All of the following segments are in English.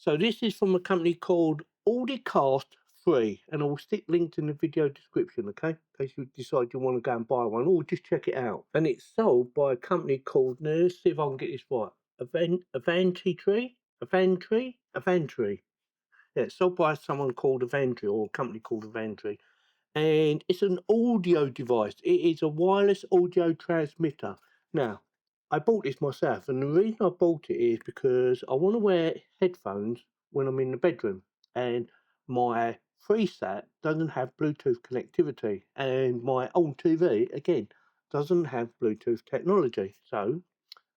So this is from a company called Audikast Free, and I will stick links in the video description, okay? In case you decide you want to go and buy one, or just check it out. And it's sold by a company called, now let's see if I can get this right, Avantree. Yeah, it's sold by someone called Avantree, or a company called Avantree. And it's an audio device. It is a wireless audio transmitter. Now, I bought this myself, and the reason I bought it is because I want to wear headphones when I'm in the bedroom, and my FreeSat doesn't have Bluetooth connectivity, and my old TV, again, doesn't have Bluetooth technology. So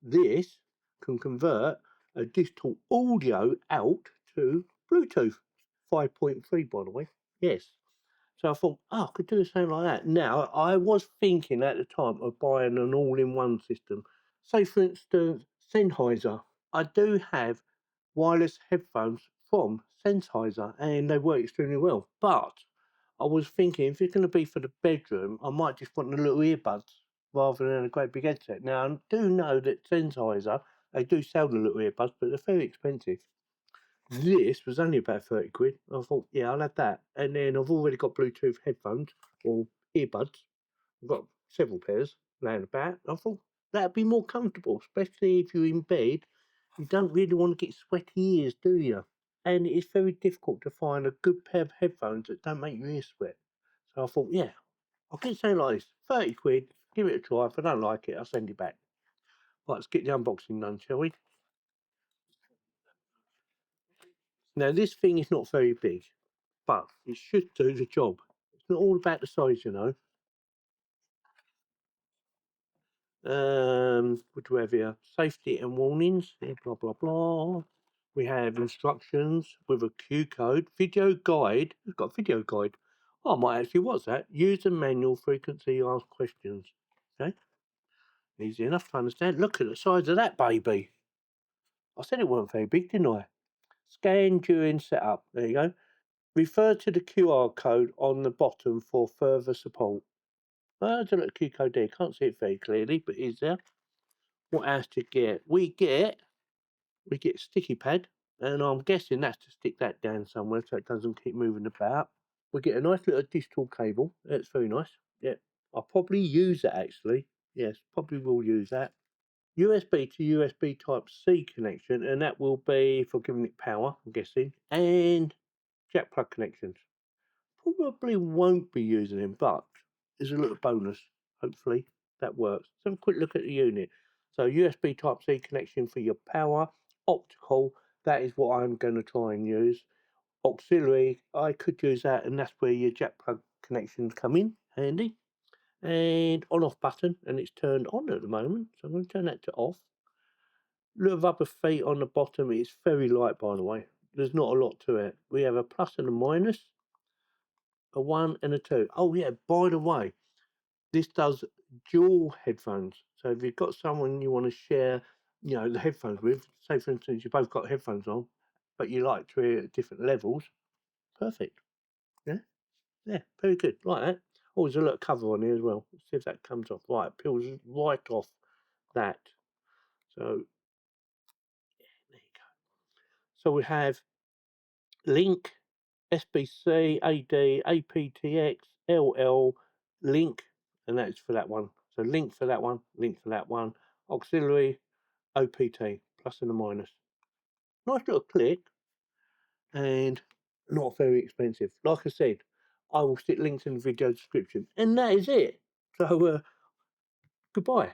this can convert a digital audio out to Bluetooth 5.3, by the way. Yes. So I thought, oh, I could do something like that. Now, I was thinking at the time of buying an all-in-one system. Say, for instance, Sennheiser. I do have wireless headphones from Sennheiser, and they work extremely well. But I was thinking, if it's going to be for the bedroom, I might just want the little earbuds rather than a great big headset. Now, I do know that Sennheiser, they do sell the little earbuds, but they're very expensive. This was only about 30 quid. I thought, yeah, I'll have that. And then I've already got Bluetooth headphones or earbuds. I've got several pairs laying about. I thought that'd be more comfortable, especially if you're in bed. You don't really want to get sweaty ears, do you? And it's very difficult to find a good pair of headphones that don't make your ears sweat. So I thought, yeah, I'll get something like this. 30 quid, give it a try. If I don't like it, I'll send it back. Right, let's get the unboxing done, shall we? Now, this thing is not very big, but it should do the job. It's not all about the size, you know. What do we have here? Safety and warnings, blah, blah, blah. We have instructions with a Q code, video guide. We've got a video guide. Oh, I might actually, what's that? User manual, frequently asked questions. Okay, easy enough to understand. Look at the size of that baby. I said it wasn't very big, didn't I? Scan during setup. There you go. Refer to the QR code on the bottom for further support. There's a little Q code there. Can't see it very clearly, but is there? What else do you get? We get sticky pad, and I'm guessing that's to stick that down somewhere so it doesn't keep moving about. We get a nice little digital cable. That's very nice. Yeah, I'll probably use that actually. Yes, probably will use that. USB to USB Type C connection, and that will be for giving it power, I'm guessing. And jack plug connections. Probably won't be using them, but there's a little bonus. Hopefully that works. Let's have a quick look at the unit. So USB Type C connection for your power. Optical, that is what I'm going to try and use. Auxiliary, I could use that, and that's where your jack plug connections come in handy. And on off button, and it's turned on at the moment, so I'm going to turn that to off. Little rubber feet on the bottom. It's very light, by the way. There's not a lot to it. We have a plus and a minus, a 1 and a 2. Oh yeah, by the way, this does dual headphones. So if you've got someone you want to share, you know, the headphones with, say for instance you both got headphones on, but you like to hear at different levels, perfect. Yeah, yeah, very good. Like that. Oh, there's a little cover on here as well. Let's see if that comes off. Right, it peels right off that. So yeah, there you go. So we have link, SBC, AD, APTX, LL, link, and that's for that one. So link for that one, link for that one, auxiliary, OPT, plus and a minus. Nice little click, and not very expensive. Like I said, I will stick links in the video description, and that is it. So, goodbye.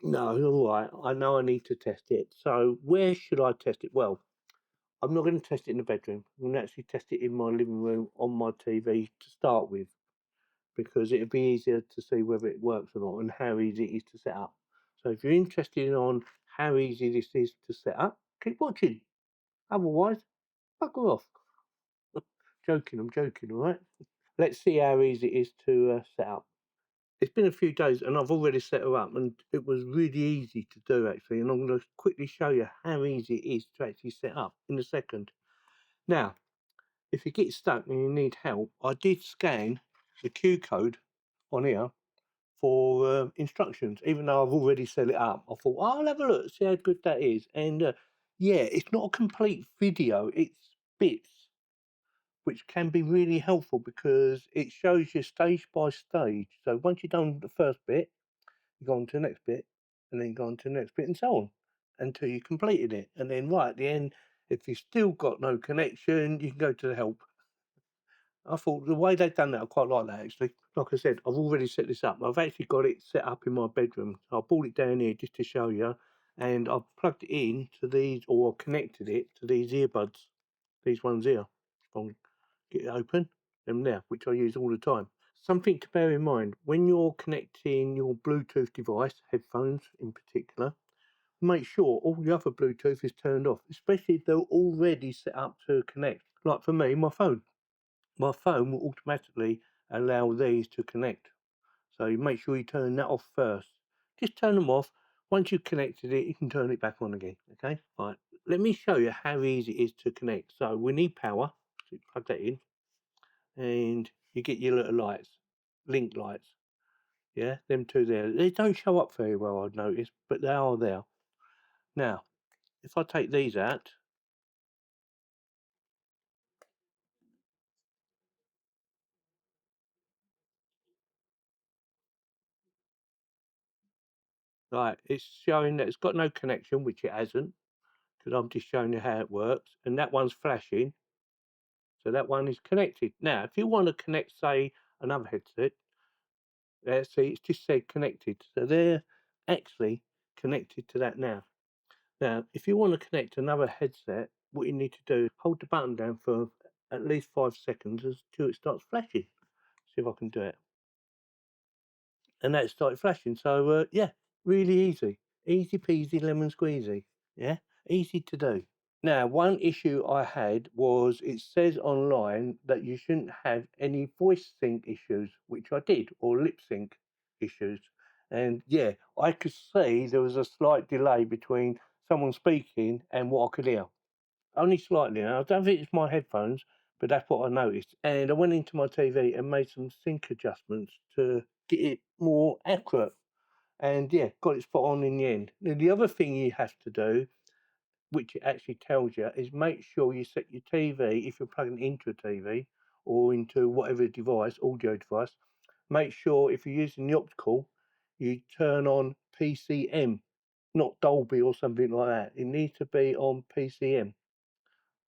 No, all right. I know I need to test it. So, where should I test it? Well, I'm not going to test it in the bedroom. I'm going to actually test it in my living room on my TV to start with, because it'll be easier to see whether it works or not and how easy it is to set up. So if you're interested on how easy this is to set up, keep watching. Otherwise, bugger off. Joking, I'm joking, all right? Let's see how easy it is to set up. It's been a few days and I've already set her up, and it was really easy to do actually, and I'm going to quickly show you how easy it is to actually set up in a second. Now, if you get stuck and you need help, I did scan the Q code on here for instructions, even though I've already set it up. I thought, oh, I'll have a look, see how good that is. And Yeah, it's not a complete video, it's bits, which can be really helpful because it shows you stage by stage. So once you've done the first bit, you go on to the next bit, and then go on to the next bit, and so on until you completed it. And then right at the end, if you've still got no connection, you can go to the help. I thought the way they've done that, I quite like that actually. Like I said, I've already set this up. I've actually got it set up in my bedroom. So I brought it down here just to show you, and I've plugged it in to these, or connected it to these earbuds. These ones here. I'll get it open, them there, which I use all the time. Something to bear in mind, when you're connecting your Bluetooth device, headphones in particular, make sure all the other Bluetooth is turned off, especially if they're already set up to connect. Like for me, my phone. My phone will automatically allow these to connect. So you make sure you turn that off first. Just turn them off. Once you've connected it, you can turn it back on again. Okay? Right. Let me show you how easy it is to connect. So we need power. So you plug that in. And you get your little lights. Link lights. Yeah, them two there. They don't show up very well, I've noticed, but they are there. Now, if I take these out, right, it's showing that it's got no connection, which it hasn't, because I'm just showing you how it works. And that one's flashing, so that one is connected. Now, if you want to connect, say, another headset, see, it's just said connected. So they're actually connected to that now. Now, if you want to connect another headset, what you need to do is hold the button down for at least 5 seconds until it starts flashing. See if I can do it. And that started flashing. So, yeah, really easy. Easy peasy lemon squeezy. Yeah, easy to do. Now, one issue I had was it says online that you shouldn't have any voice sync issues, which I did, or lip sync issues. And yeah, I could see there was a slight delay between someone speaking and what I could hear. Only slightly. And I don't think it's my headphones, but that's what I noticed. And I went into my TV and made some sync adjustments to get it more accurate. And yeah, got it spot on in the end. Now, the other thing you have to do, which it actually tells you, is make sure you set your TV, if you're plugging it into a TV or into whatever device, audio device, make sure if you're using the optical, you turn on PCM, not Dolby or something like that. It needs to be on PCM.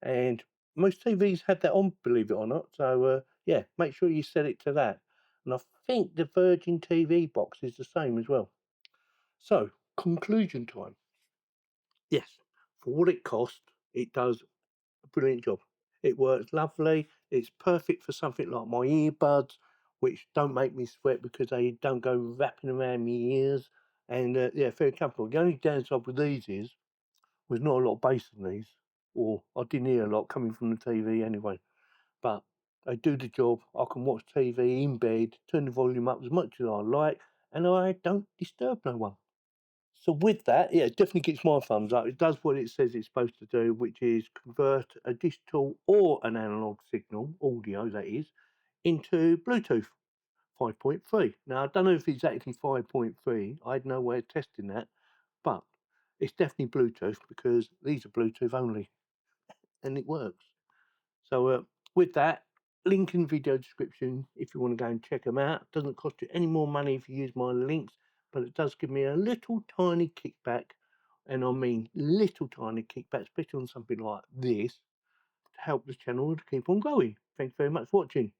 And most TVs have that on, believe it or not. So, yeah, make sure you set it to that. And I think the Virgin TV box is the same as well. So, conclusion time. Yes, for what it costs, it does a brilliant job. It works lovely. It's perfect for something like my earbuds, which don't make me sweat because they don't go wrapping around my ears. And yeah, very comfortable. The only downside with these is there's not a lot of bass in these, or I didn't hear a lot coming from the TV anyway. But they do the job. I can watch TV in bed, turn the volume up as much as I like, and I don't disturb no one. So with that, yeah, it definitely gets my thumbs up. It does what it says it's supposed to do, which is convert a digital or an analog signal, audio that is, into Bluetooth 5.3. Now, I don't know if it's exactly 5.3. I had no way of testing that, but it's definitely Bluetooth because these are Bluetooth only, and it works. So with that, link in the video description if you want to go and check them out. It doesn't cost you any more money if you use my links, but it does give me a little tiny kickback, and I mean little tiny kickback, especially on something like this, to help this channel to keep on growing. Thanks very much for watching.